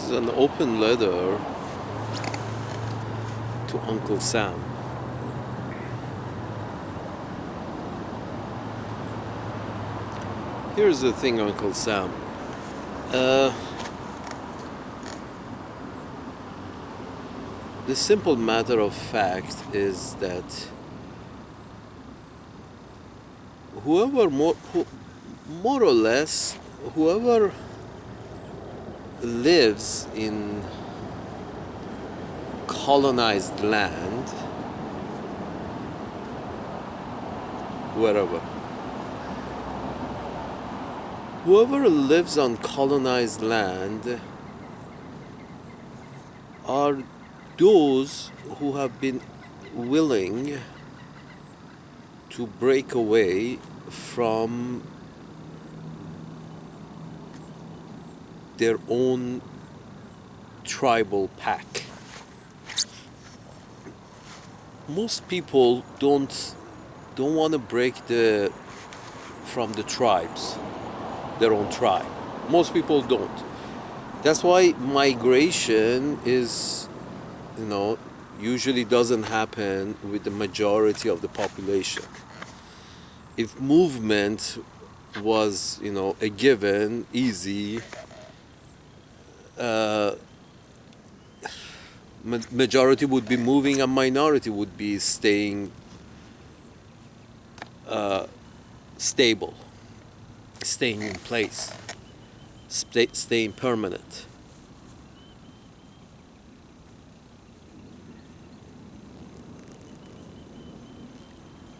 is an open letter to Uncle Sam. Here's the thing, Uncle Sam. The simple matter of fact is that more or less, whoever lives in colonized land, whoever lives on colonized land are those who have been willing to break away from their own tribal pack. Most people don't want to break from the tribes, their own tribe. Most people don't. That's why migration is, usually doesn't happen with the majority of the population. If movement was, a given, easy, majority would be moving and minority would be staying stable, staying in place, staying permanent.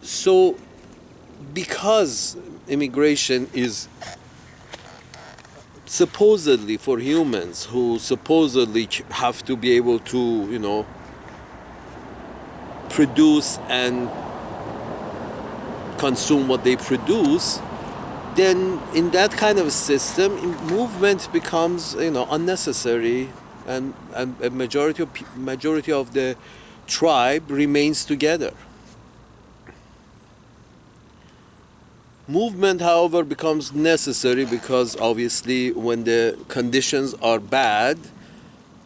So, because immigration is supposedly for humans who supposedly have to be able to, produce and consume what they produce, then in that kind of system, movement becomes, unnecessary, and a majority of the tribe remains together. Movement, however, becomes necessary because obviously when the conditions are bad,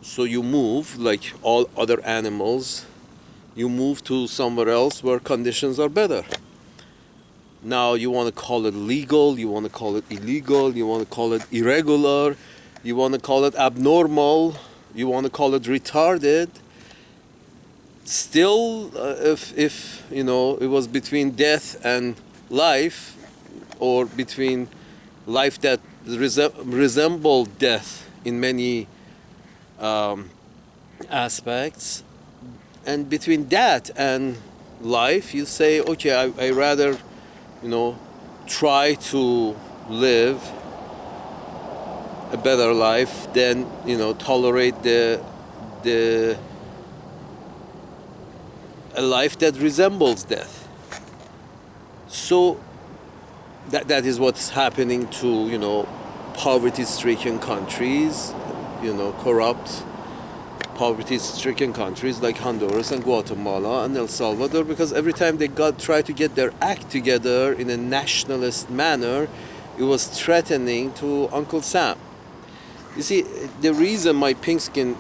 so you move like all other animals, you move to somewhere else where conditions are better. Now you want to call it legal, you want to call it illegal, you want to call it irregular, you want to call it abnormal, you want to call it retarded. Still, if it was between death and life, or between life that resembled death in many aspects, and between that and life, you say, okay, I rather, try to live a better life than, tolerate a life that resembles death. So that is what's happening to, poverty-stricken countries, corrupt, poverty-stricken countries like Honduras and Guatemala and El Salvador, because every time they try to get their act together in a nationalist manner, it was threatening to Uncle Sam. You see, the reason my pink-skinned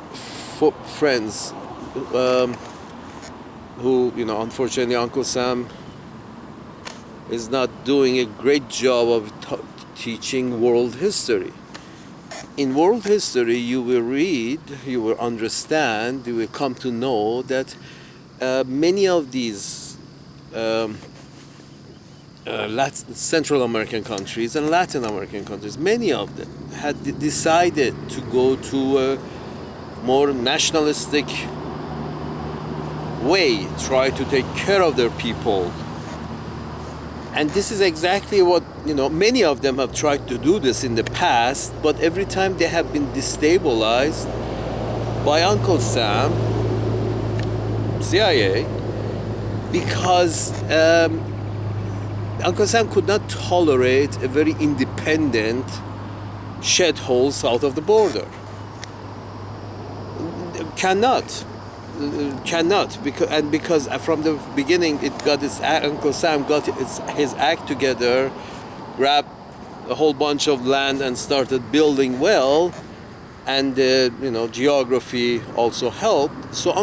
friends, who, unfortunately Uncle Sam is not doing a great job of teaching world history. In world history, you will read, you will understand, you will come to know that many of these Central American countries and Latin American countries, many of them had decided to go to a more nationalistic way, try to take care of their people. And this is exactly what, many of them have tried to do this in the past, but every time they have been destabilized by Uncle Sam, CIA, because Uncle Sam could not tolerate a very independent shithole south of the border. Cannot, because from the beginning Uncle Sam got his act together, grabbed a whole bunch of land and started building well. and geography also helped. So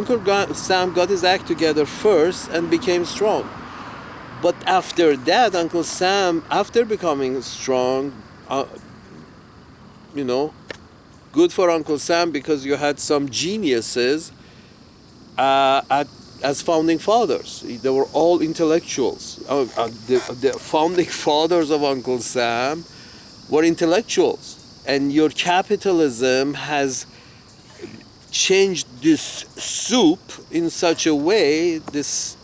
Sam got his act together first and became strong. But after that, Uncle Sam, after becoming strong, you know, good for Uncle Sam, because you had some geniuses as founding fathers. They were all intellectuals. The founding fathers of Uncle Sam were intellectuals. And your capitalism has changed this soup in such a way, this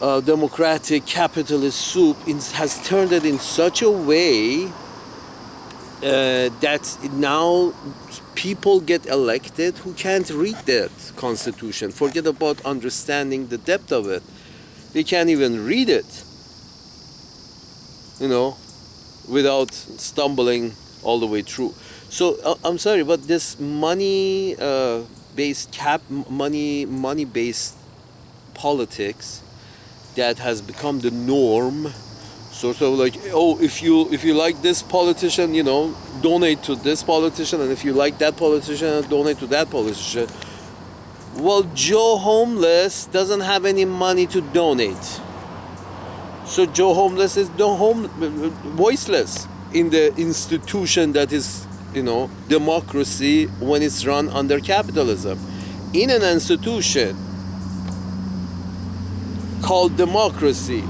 democratic capitalist soup has turned it in such a way that now people get elected who can't read that constitution. Forget about understanding the depth of it. They can't even read it, without stumbling all the way through. So I'm sorry, but this money-based money-based politics that has become the norm, sort of like, oh, if you like this politician, donate to this politician, and if you like that politician, donate to that politician. Well, Joe Homeless doesn't have any money to donate, so Joe Homeless is voiceless in the institution that is, democracy when it's run under capitalism. In an institution called democracy,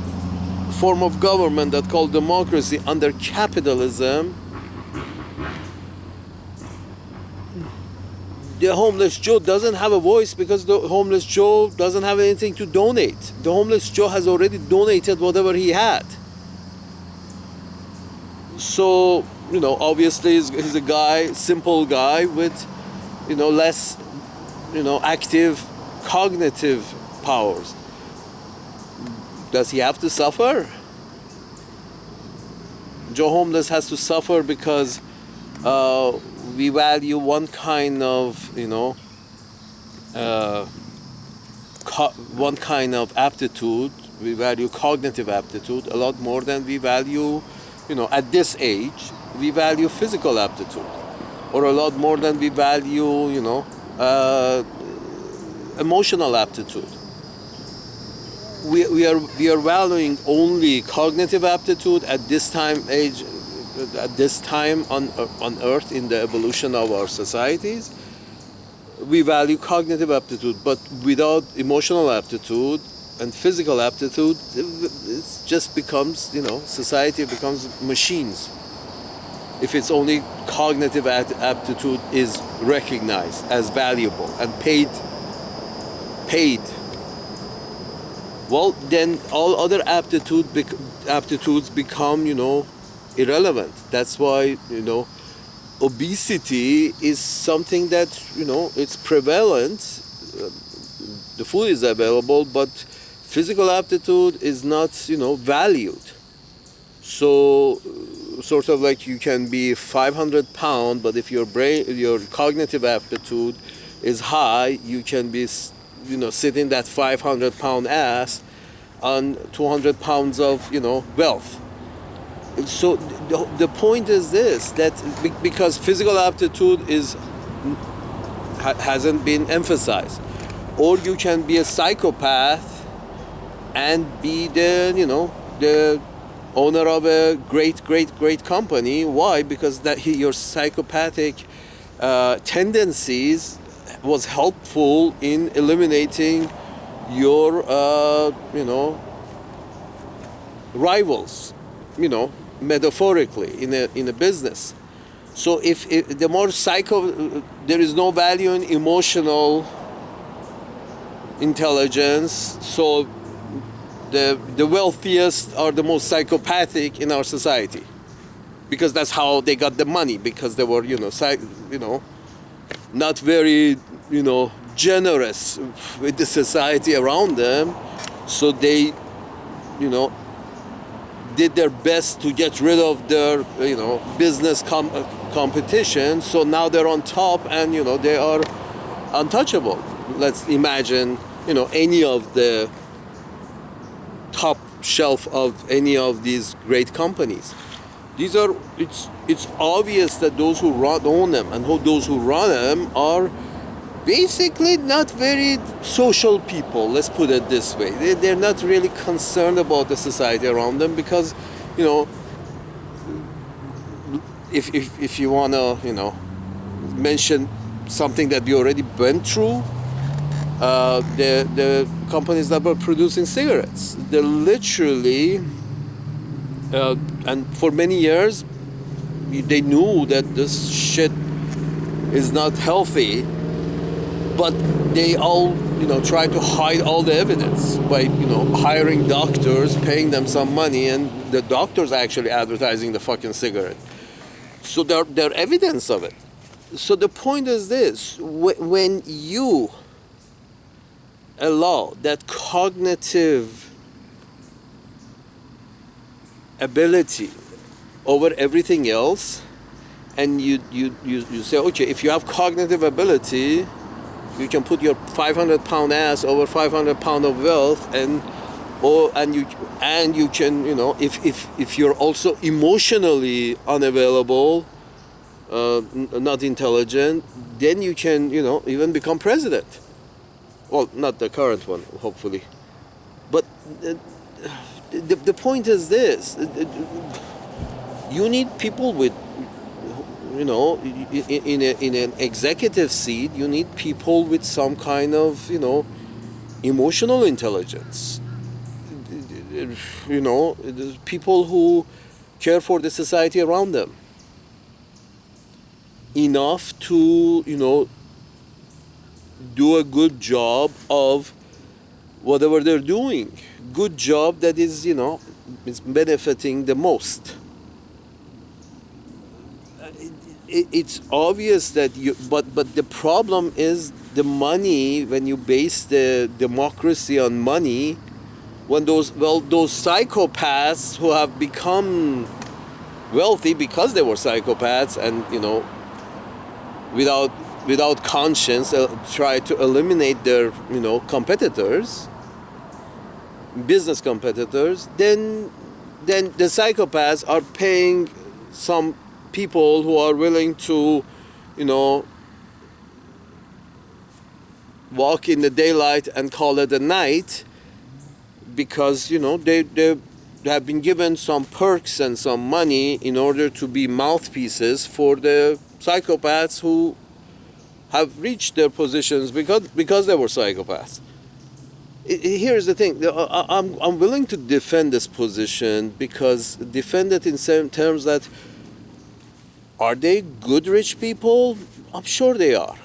form of government that called democracy under capitalism, the homeless Joe doesn't have a voice, because the homeless Joe doesn't have anything to donate. The homeless Joe has already donated whatever he had. So, obviously he's a guy, simple guy with, less, active cognitive powers. Does he have to suffer? Joe Homeless has to suffer because we value one kind of, one kind of aptitude. We value cognitive aptitude a lot more than we value, at this age, we value physical aptitude, or a lot more than we value, emotional aptitude. We are valuing only cognitive aptitude at this time on Earth, in the evolution of our societies. We value cognitive aptitude, but without emotional aptitude and physical aptitude, it just becomes, society becomes machines. If it's only cognitive aptitude is recognized as valuable and paid, well, then all other aptitudes become, irrelevant. That's why, obesity is something that, it's prevalent. The food is available, but physical aptitude is not, valued. So, sort of like you can be 500 pounds, but if your cognitive aptitude is high, you can be, sitting that 500 pound ass on 200 pounds of, wealth. So the point is this, that because physical aptitude hasn't been emphasized, or you can be a psychopath and be the owner of a great company. Why? Because your psychopathic tendencies was helpful in eliminating your rivals, metaphorically in a business. So if the more there is no value in emotional intelligence, so the wealthiest are the most psychopathic in our society, because that's how they got the money, because they were not very generous with the society around them, so they did their best to get rid of their business competition. So now they're on top, and they are untouchable. Let's imagine any of the top shelf of any of these great companies. These are, it's obvious that those who own them and those who run them are basically not very social people. Let's put it this way. They're not really concerned about the society around them because, you know, if you want to, you know, mention something that we already went through, the companies that were producing cigarettes, they're literally, and for many years, they knew that this shit is not healthy, but they all, you know, try to hide all the evidence by, you know, hiring doctors, paying them some money, and the doctors actually advertising the fucking cigarette. So there evidence of it. So the point is this: when you allow that cognitive ability over everything else, and you say, okay, if you have cognitive ability, you can put your 500-pound ass over 500 pound of wealth, and you can, you know, if you're also emotionally unavailable, not intelligent, then you can, you know, even become president. Well, not the current one, hopefully, but the point is this: you need people with, you know, in an executive seat, you need people with some kind of, you know, emotional intelligence. You know, people who care for the society around them enough to, you know, do a good job of whatever they're doing. Good job that is, you know, is benefiting the most. It's obvious that but the problem is the money. When you base the democracy on money, when those psychopaths who have become wealthy because they were psychopaths and, you know, without conscience, try to eliminate their, you know, competitors, business competitors, then the psychopaths are paying some people who are willing to, you know, walk in the daylight and call it a night, because, you know, they have been given some perks and some money in order to be mouthpieces for the psychopaths who have reached their positions because they were psychopaths. Here's the thing: I'm willing to defend this position, because defend it in certain terms that, are they good rich people? I'm sure they are.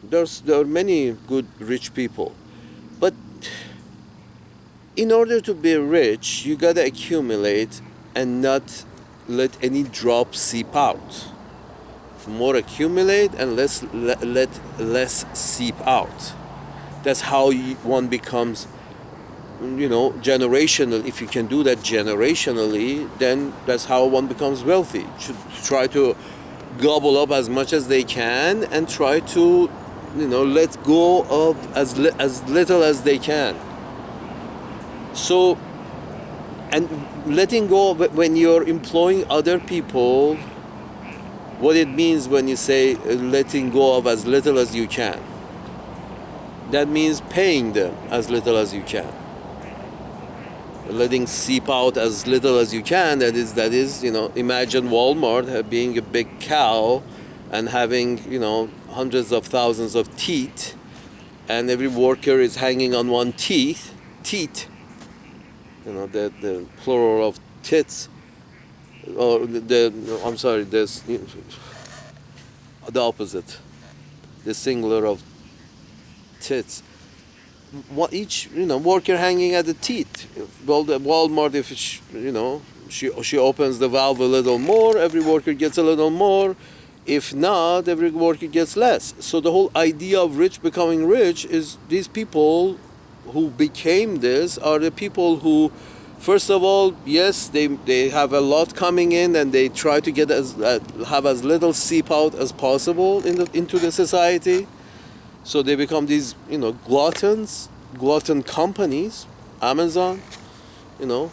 There are many good rich people, but in order to be rich, you gotta accumulate and not let any drop seep out. More accumulate and let less seep out. That's how one becomes, you know, generational. If you can do that generationally, then that's how one becomes wealthy. Should try to gobble up as much as they can and try to, you know, let go of as little as they can. So, and letting go of, when you're employing other people, what it means when you say letting go of as little as you can, that means paying them as little as you can. Letting seep out as little as you can, that is, you know, imagine Walmart being a big cow and having, you know, hundreds of thousands of teeth, and every worker is hanging on one teeth, you know, the plural of tits, or I'm sorry, there's the opposite, the singular of tits. What each, you know, worker hanging at the teeth. Well, the Walmart, if you know, she opens the valve a little more, every worker gets a little more. If not, every worker gets less. So the whole idea of rich becoming rich is these people who became this are the people who, first of all, yes, they have a lot coming in and they try to get have as little seep out as possible into the society. So they become these, you know, glutton companies, Amazon, you know.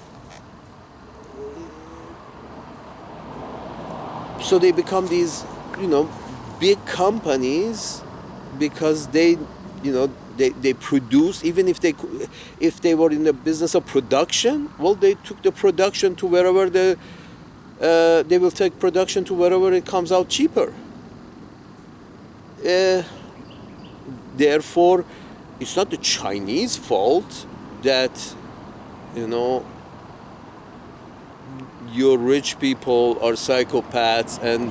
So they become these, big companies because they produce. Even if they were in the business of production, well, they took the production to wherever they will take production to wherever it comes out cheaper. Uh, Therefore, it's not the Chinese fault that, you know, your rich people are psychopaths and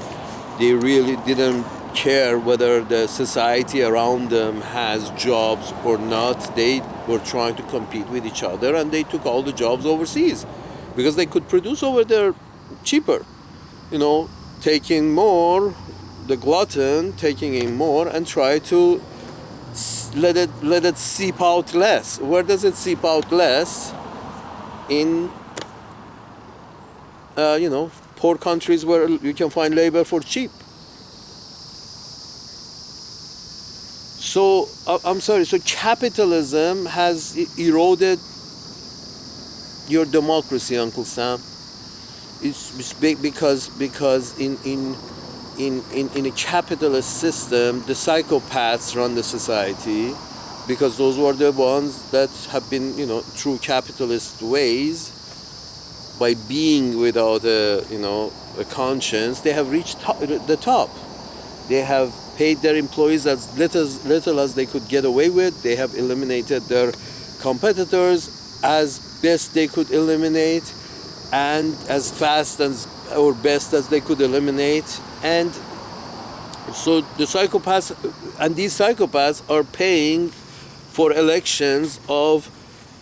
they really didn't care whether the society around them has jobs or not. They were trying to compete with each other and they took all the jobs overseas because they could produce over there cheaper. Taking more, the glutton taking in more and try to let it seep out less. Where does it seep out less? In poor countries where you can find labor for cheap. So I'm sorry. So capitalism has eroded your democracy, Uncle Sam. It's big because in a capitalist system, the psychopaths run the society, because those were the ones that have been, through capitalist ways, by being without a conscience, they have reached the top. They have paid their employees as little as they could get away with. They have eliminated their competitors as best they could eliminate, and as fast as or best as they could eliminate. And so the psychopaths, and these psychopaths are paying for elections of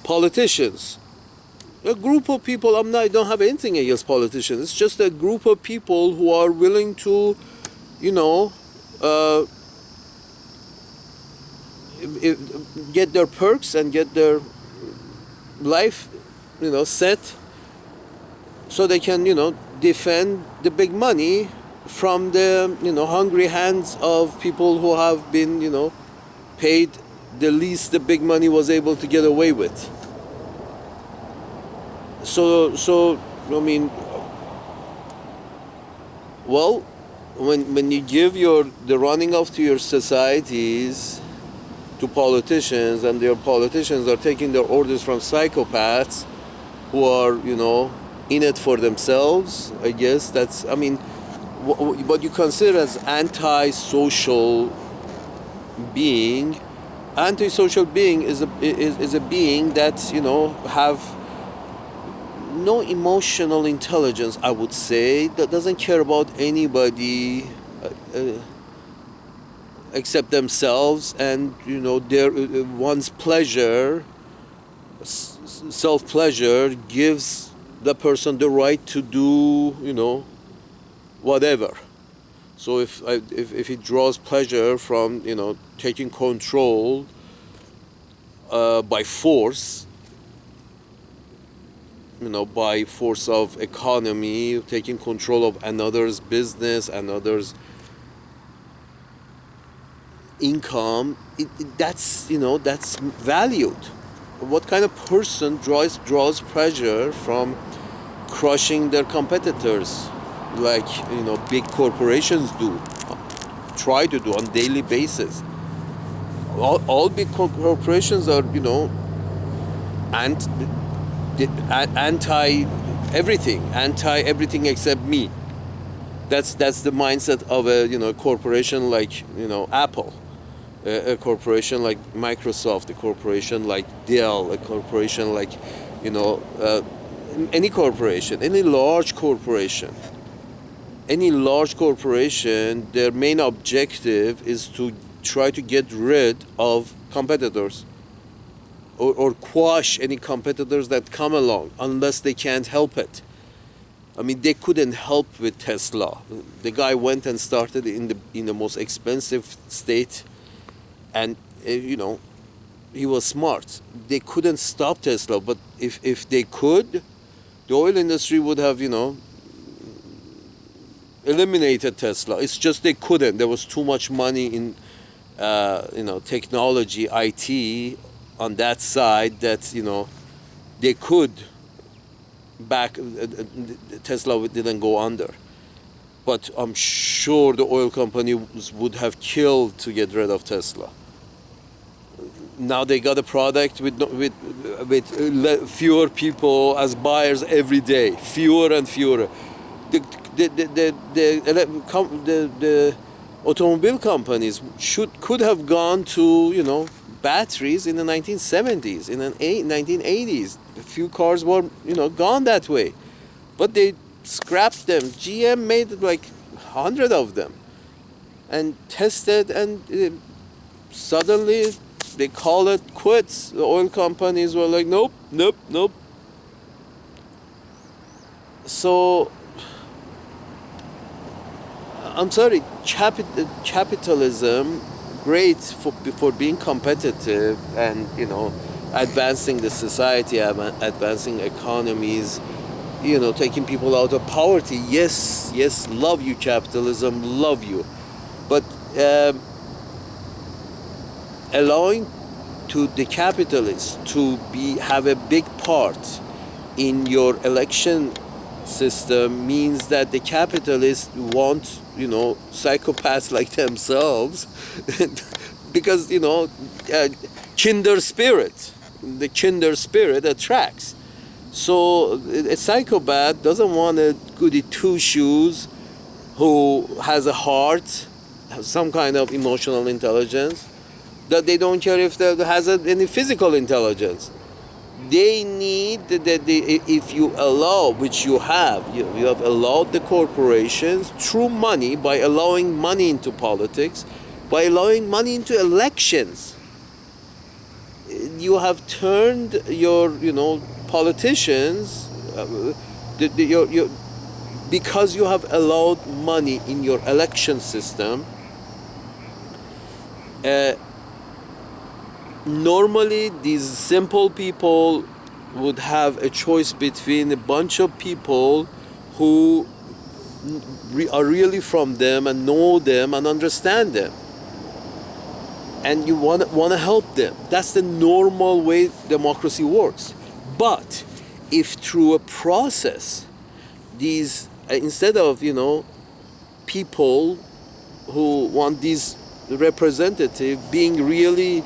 politicians. A group of people, I don't have anything against politicians. It's just a group of people who are willing to, get their perks and get their life, set, so they can, defend the big money from the, hungry hands of people who have been, paid the least the big money was able to get away with. So I mean, well, when you give the running of to your societies to politicians, and their politicians are taking their orders from psychopaths who are, in it for themselves, I guess that's, what you consider as antisocial being. Antisocial being is a being that, have no emotional intelligence, I would say, that doesn't care about anybody except themselves, and their one's pleasure, self-pleasure, gives the person the right to do whatever. So if he draws pleasure from taking control by force, by force of economy, taking control of another's business, another's income, that's valued. What kind of person draws pleasure from crushing their competitors, like big corporations try to do on daily basis? All big corporations are anti everything except me. That's the mindset of a corporation like Apple, a corporation like Microsoft, a corporation like Dell, a corporation like any corporation, any large corporation. Any large corporation, their main objective is to try to get rid of competitors, or quash any competitors that come along, unless they can't help it. They couldn't help with Tesla. The guy went and started in the most expensive state, and he was smart. They couldn't stop Tesla, but if they could, the oil industry would have eliminated Tesla. It's just they couldn't. There was too much money in technology, IT, on that side, that they could back Tesla didn't go under. But I'm sure the oil companies would have killed to get rid of Tesla. Now they got a product with fewer people as buyers every day, fewer and fewer. The automobile companies could have gone to batteries in the 1970s, in the 1980s. A few cars were gone that way, but they scrapped them. GM made like 100 of them and tested, and suddenly they call it quits. The oil companies were like, nope, nope, nope. So I'm sorry, capitalism, great for being competitive and advancing the society, advancing economies, taking people out of poverty. Yes, yes, love you, capitalism, love you. But allowing to the capitalists to have a big part in your election system means that the capitalists want psychopaths like themselves because kinder spirit, the kinder spirit attracts. So a psychopath doesn't want a goody two shoes who has a heart, has some kind of emotional intelligence, that they don't care if they has any physical intelligence. They need that if you allow, which you have allowed the corporations through money, by allowing money into politics, by allowing money into elections, you have turned your politicians, because you have allowed money in your election system. Normally, these simple people would have a choice between a bunch of people who are really from them and know them and understand them, and you want to help them. That's the normal way democracy works. But if through a process, these instead of people who want these representative being really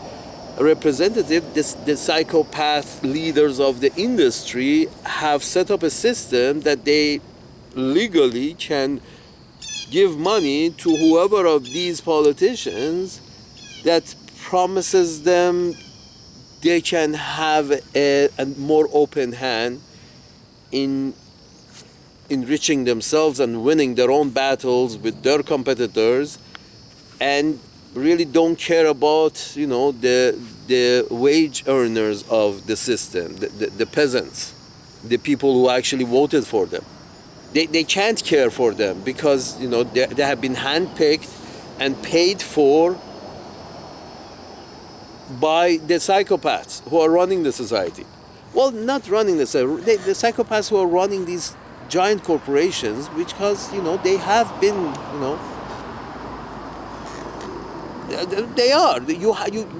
representative, the psychopath leaders of the industry have set up a system that they legally can give money to whoever of these politicians that promises them they can have a more open hand in enriching themselves and winning their own battles with their competitors, and really don't care about the wage earners of the system, the peasants, the people who actually voted for them. They can't care for them because they have been handpicked and paid for by the psychopaths who are running the society. Well, not running the society, the psychopaths who are running these giant corporations, because they have been they are. You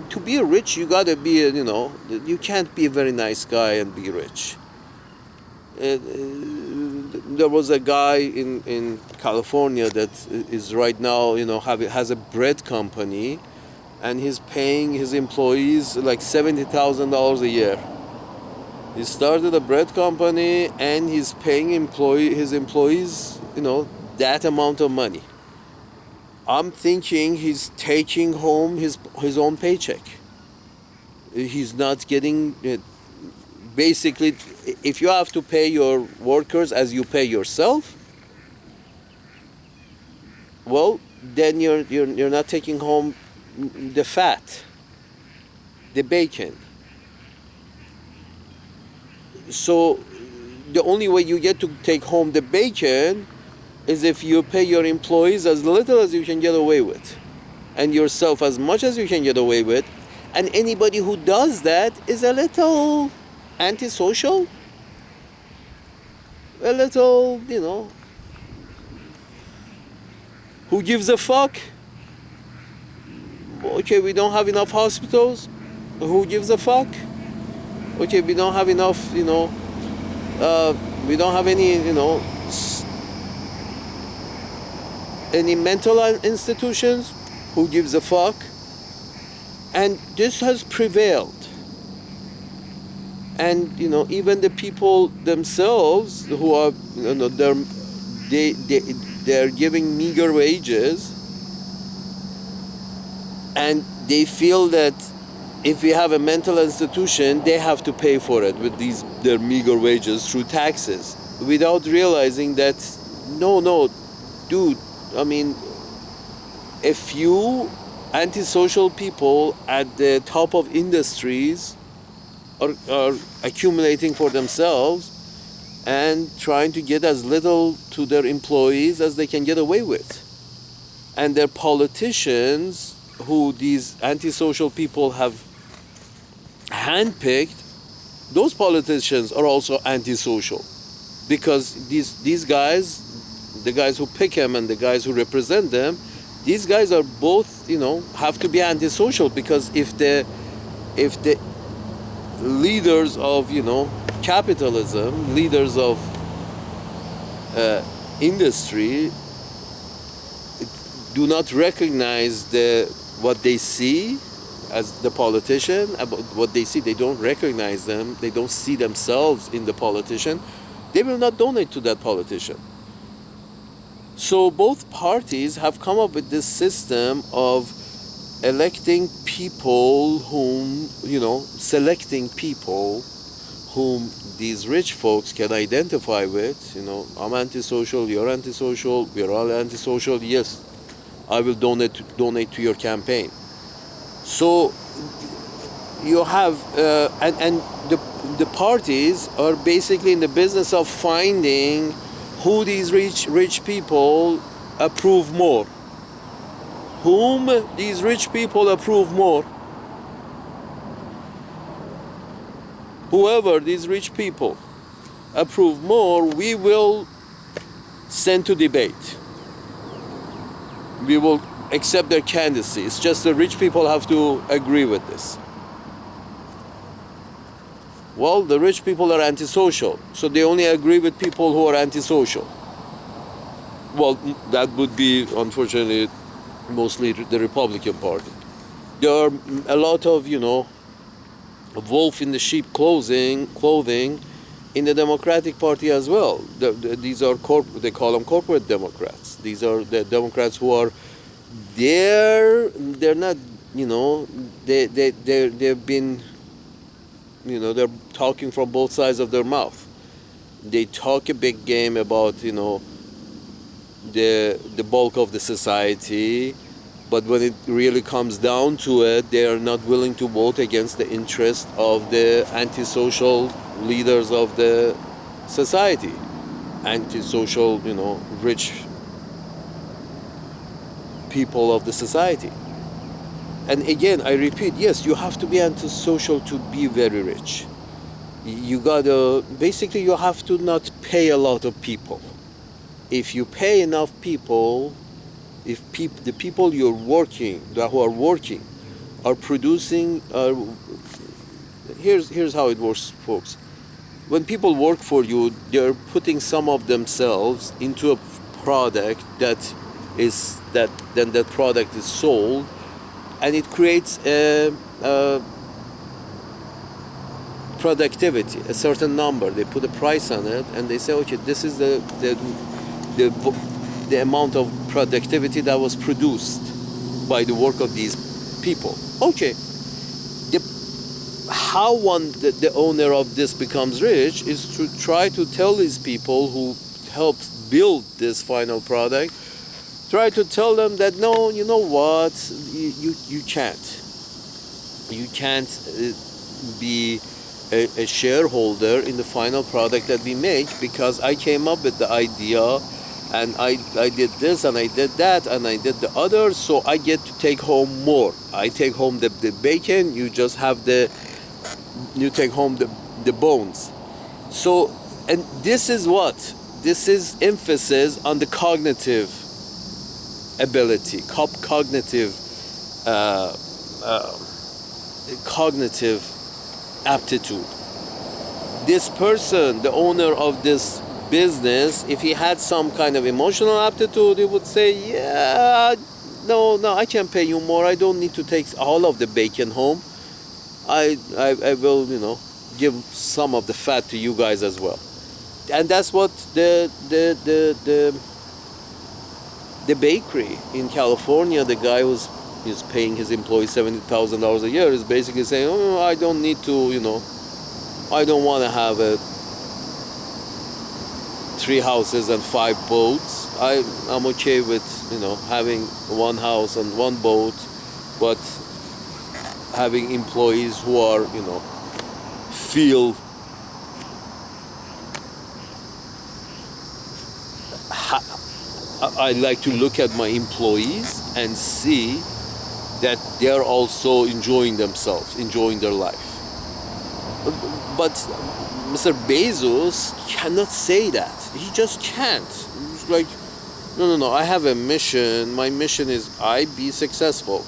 to be rich, you gotta be you can't be a very nice guy and be rich. There was a guy in California that is right now has a bread company, and he's paying his employees like $70,000 a year. He started a bread company and he's paying his employees that amount of money. I'm thinking he's taking home his own paycheck. He's not getting it. Basically, if you have to pay your workers as you pay yourself, well, then you're not taking home the fat, the bacon. So the only way you get to take home the bacon is if you pay your employees as little as you can get away with, and yourself as much as you can get away with. And anybody who does that is a little antisocial, a little, who gives a fuck? Okay, we don't have enough hospitals. Who gives a fuck? Okay, we don't have enough, we don't have any, any mental institutions? Who gives a fuck? And this has prevailed. And even the people themselves who are, they're giving meager wages, and they feel that if we have a mental institution, they have to pay for it with their meager wages through taxes, without realizing that no, dude. I mean, a few antisocial people at the top of industries are accumulating for themselves and trying to get as little to their employees as they can get away with. And their politicians, who these antisocial people have handpicked, those politicians are also antisocial, because these guys, the guys who pick them and the guys who represent them, these guys are both, have to be antisocial, because if the leaders of, capitalism, leaders of industry do not recognize what they see as the politician, about what they see, they don't recognize them, they don't see themselves in the politician, they will not donate to that politician. So both parties have come up with this system of electing people selecting people whom these rich folks can identify with. I'm antisocial, you're antisocial, we're all antisocial, yes, I will donate to your campaign. So you have, and the parties are basically in the business of finding who these rich people approve more. Whom these rich people approve more. Whoever these rich people approve more, we will send to debate. We will accept their candidacy. It's just the rich people have to agree with this. Well, the rich people are antisocial, so they only agree with people who are antisocial. Well, that would be, unfortunately, mostly the Republican Party. There are a lot of, wolf in the sheep clothing in the Democratic Party as well. These are they call them corporate Democrats. These are the Democrats who are they're not, they've been, they're talking from both sides of their mouth. They talk a big game about, the bulk of the society, but when it really comes down to it, they are not willing to vote against the interest of the antisocial leaders of the society, antisocial, rich people of the society. And again, I repeat, yes, you have to be antisocial to be very rich. You basically you have to not pay a lot of people. If you pay enough people, if the people who are working are producing, here's how it works, folks. When people work for you, they're putting some of themselves into a product then that product is sold, and it creates a productivity, a certain number. They put a price on it, and they say, okay, this is the amount of productivity that was produced by the work of these people. Okay. How the owner of this becomes rich is to try to tell these people who helped build this final product, try to tell them that, no, you know what, you can't be a shareholder in the final product that we make, because I came up with the idea, and I did this, and I did that, and I did the other, so I get to take home more. I take home the bacon, you just have you take home the bones. So, and this is what? This is emphasis on the cognitive ability, cognitive aptitude. This person, the owner of this business, if he had some kind of emotional aptitude, he would say, yeah, no, I can pay you more. I don't need to take all of the bacon home. I will, give some of the fat to you guys as well. And that's what the bakery in California, the guy who's paying his employees $70,000 a year, is basically saying, oh, I don't need to, I don't want to have 3 houses and 5 boats. I'm okay with, having 1 house and 1 boat, but having employees who are, feel I like to look at my employees and see that they are also enjoying themselves, enjoying their life. But Mr. Bezos cannot say that. He just can't. He's like, no, I have a mission. My mission is I be successful.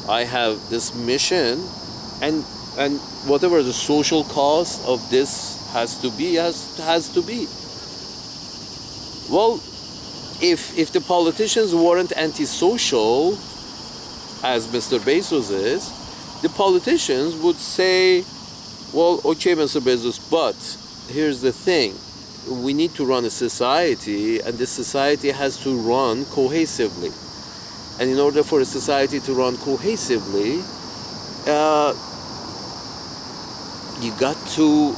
I have this mission, and whatever the social cost of this has to be. Well, if the politicians weren't antisocial, as Mr. Bezos is, the politicians would say, well, okay, Mr. Bezos, but here's the thing. We need to run a society, and this society has to run cohesively. And in order for a society to run cohesively, you got to,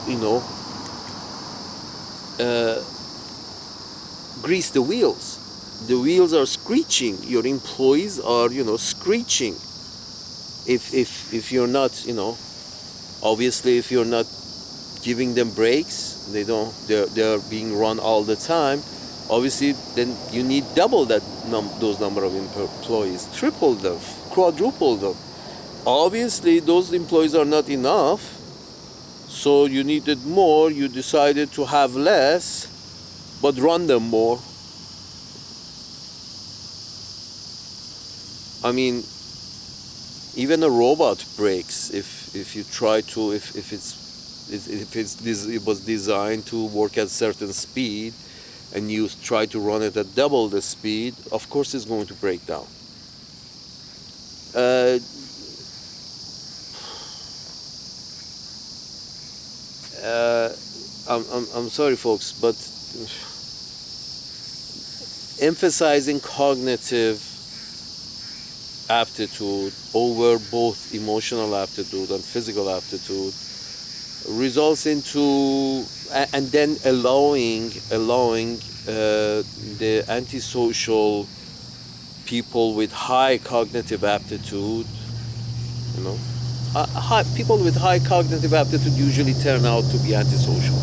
grease the wheels. The wheels are screeching. Your employees are, screeching. If you're not, obviously, if you're not giving them breaks, they're being run all the time. Obviously, then you need double those number of employees, triple them, quadruple them. Obviously, those employees are not enough, so you needed more. You decided to have less, but run them more. I mean, even a robot breaks if you try to if it was designed to work at certain speed, and you try to run it at double the speed, of course it's going to break down. I'm sorry, folks, but emphasizing cognitive aptitude over both emotional aptitude and physical aptitude results into, and then allowing the antisocial people with high cognitive aptitude, people with high cognitive aptitude usually turn out to be antisocial.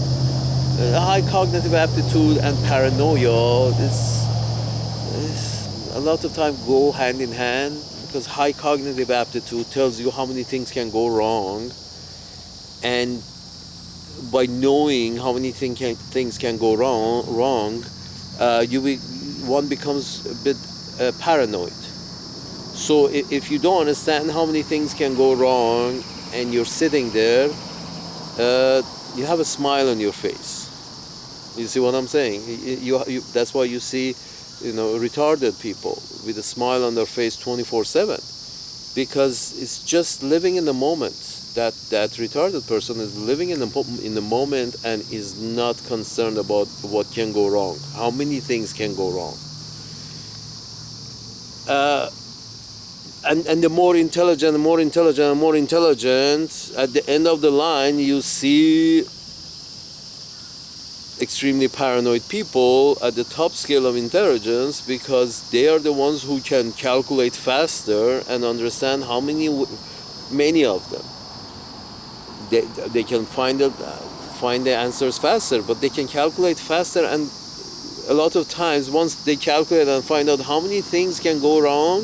High cognitive aptitude and paranoia, this a lot of time go hand in hand, because high cognitive aptitude tells you how many things can go wrong, and by knowing how many things can go wrong, one becomes a bit paranoid. So if you don't understand how many things can go wrong, and you're sitting there, you have a smile on your face. You see what I'm saying? That's why you see, retarded people with a smile on their face 24/7, because it's just living in the moment. That retarded person is living in the moment and is not concerned about what can go wrong, how many things can go wrong. And the more intelligent, at the end of the line, you see extremely paranoid people at the top scale of intelligence, because they are the ones who can calculate faster and understand many of them. They can find the answers faster, but they can calculate faster, and a lot of times once they calculate and find out how many things can go wrong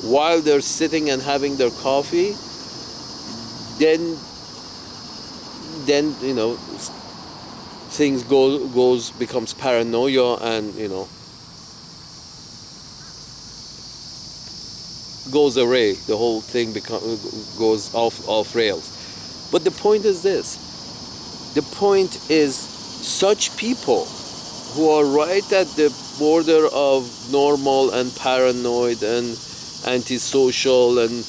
while they're sitting and having their coffee, then things becomes paranoia, and goes away. The whole thing goes off rails. But the point is this. The point is, such people who are right at the border of normal and paranoid and antisocial and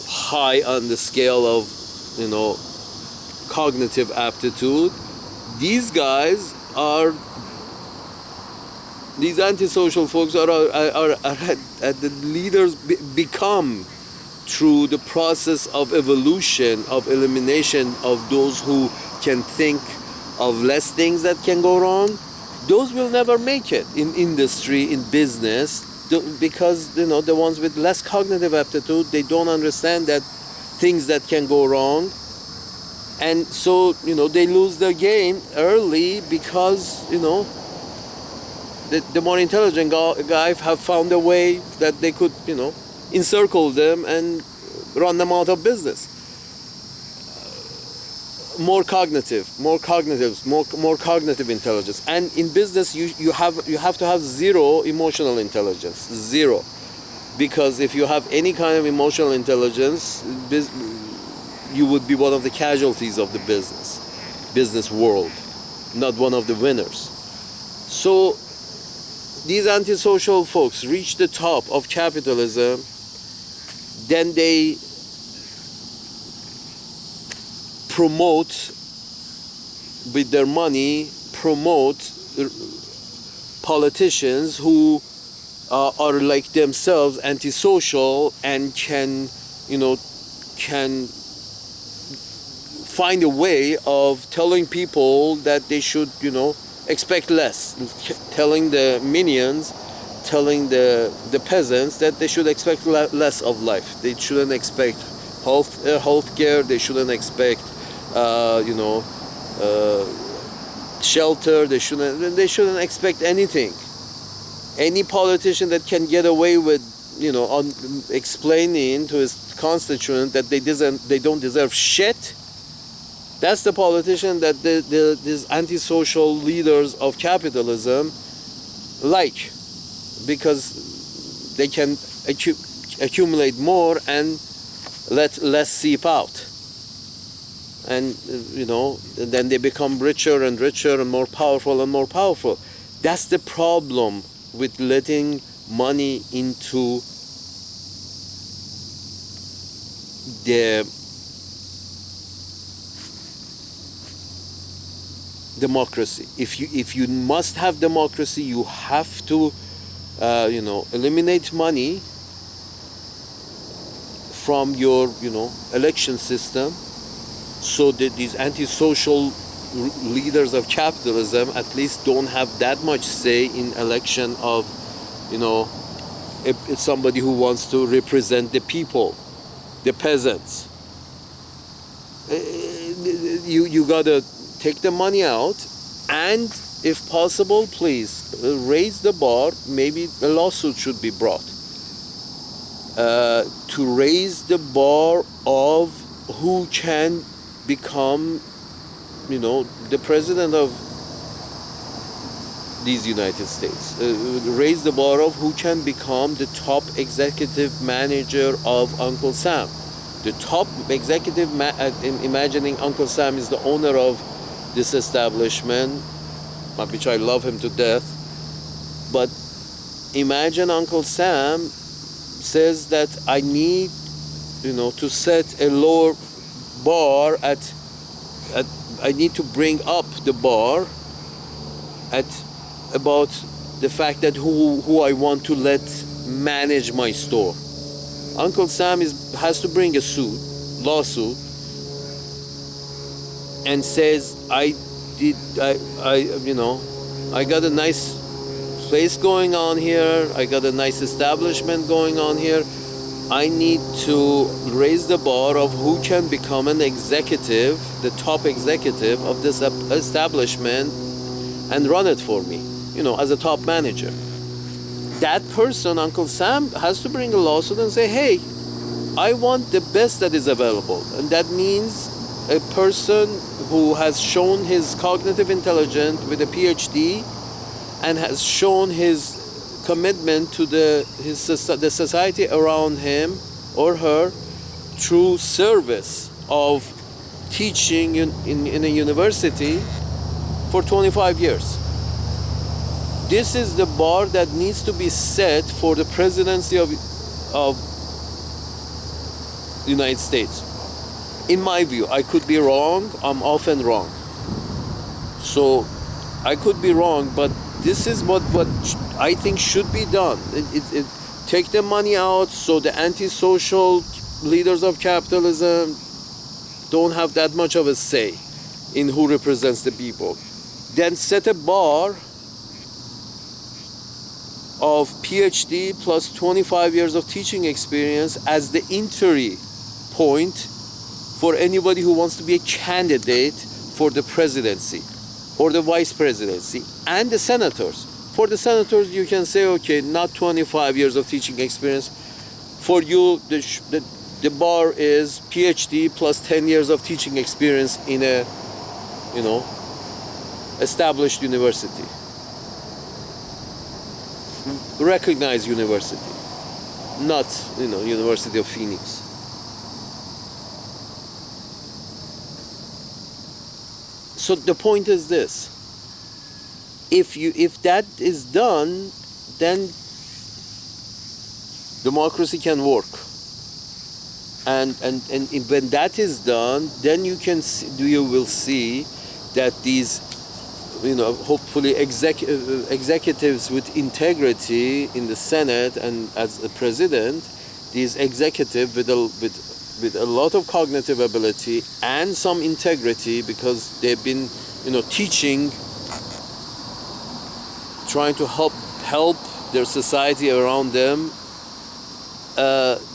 high on the scale of, you know, cognitive aptitude. These guys are, these antisocial folks are at the leaders become through the process of evolution, of elimination of those who can think of less things that can go wrong. Those will never make it in industry, in business, because, you know, the ones with less cognitive aptitude, they don't understand that things that can go wrong, and so, you know, they lose their game early because, you know, the more intelligent guy have found a way that they could, you know, encircle them and run them out of business. More cognitive intelligence. And in business, you have to have zero emotional intelligence, zero, because if you have any kind of emotional intelligence, you would be one of the casualties of the business world, not one of the winners. So these antisocial folks reach the top of capitalism, then they promote with their money, promote politicians who are like themselves antisocial and can find a way of telling people that they should, you know, expect less, telling the minions, telling the peasants that they should expect less of life. They shouldn't expect health care. They shouldn't expect shelter. They shouldn't expect anything. Any politician that can get away with, you know, on explaining to his constituent that they don't deserve shit, that's the politician that these antisocial leaders of capitalism like, because they can accumulate more and let less seep out. And, you know, then they become richer and richer and more powerful and more powerful. That's the problem with letting money into the democracy. If you must have democracy, you have to eliminate money from your election system, so that these antisocial leaders of capitalism at least don't have that much say in election of if somebody who wants to represent the people, the peasants. You gotta take the money out, and if possible, please raise the bar. Maybe a lawsuit should be brought to raise the bar of who can become, the president of these United States. Raise the bar of who can become the top executive manager of Uncle Sam. The top executive, imagining Uncle Sam is the owner of this establishment, which I love him to death, but imagine Uncle Sam says that I need, to set a lower bar I need to bring up the bar at about the fact that who I want to let manage my store. Uncle Sam has to bring a lawsuit, and says I got a nice place going on here, I got a nice establishment going on here. I need to raise the bar of who can become an executive, the top executive of this establishment, and run it for me, as a top manager. That person, Uncle Sam, has to bring a lawsuit and say, hey, I want the best that is available. And that means a person who has shown his cognitive intelligence with a PhD and has shown his commitment to the society around him or her through service of teaching in a university for 25 years. this is the bar that needs to be set for the presidency of the United States. In my view, I could be wrong. I'm often wrong. So I could be wrong, but this is what I think should be done. Take the money out so the antisocial leaders of capitalism don't have that much of a say in who represents the people. Then set a bar of PhD plus 25 years of teaching experience as the entry point for anybody who wants to be a candidate for the presidency or the vice presidency, and the senators. For the senators, you can say, okay, not 25 years of teaching experience. For you, the bar is PhD plus 10 years of teaching experience in a, established university. Recognized university, not, University of Phoenix. So the point is this: if that is done, then democracy can work. And when that is done, then you will see that these, hopefully executives with integrity in the Senate and as a president, these executives with a lot of cognitive ability and some integrity, because they've been, teaching, trying to help their society around them.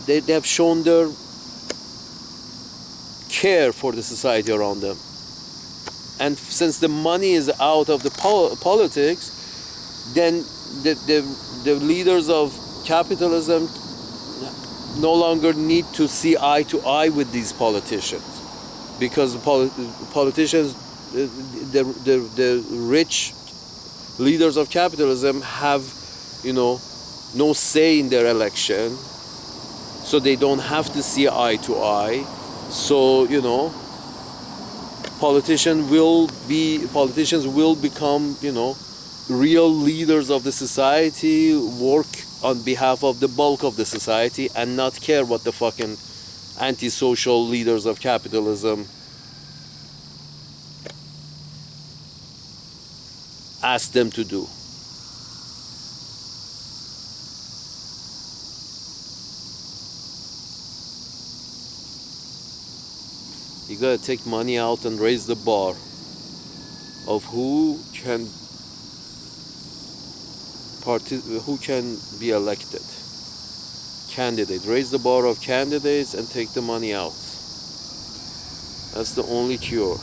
They have shown their care for the society around them. And since the money is out of the politics, then the leaders of capitalism no longer need to see eye to eye with these politicians, because politicians, the rich leaders of capitalism have, no say in their election, so they don't have to see eye to eye. So, politicians will become, real leaders of the society, work on behalf of the bulk of the society, and not care what the fucking antisocial leaders of capitalism ask them to do. You gotta take money out and raise the bar of who can be elected. Candidate. Raise the bar of candidates and take the money out. That's the only cure.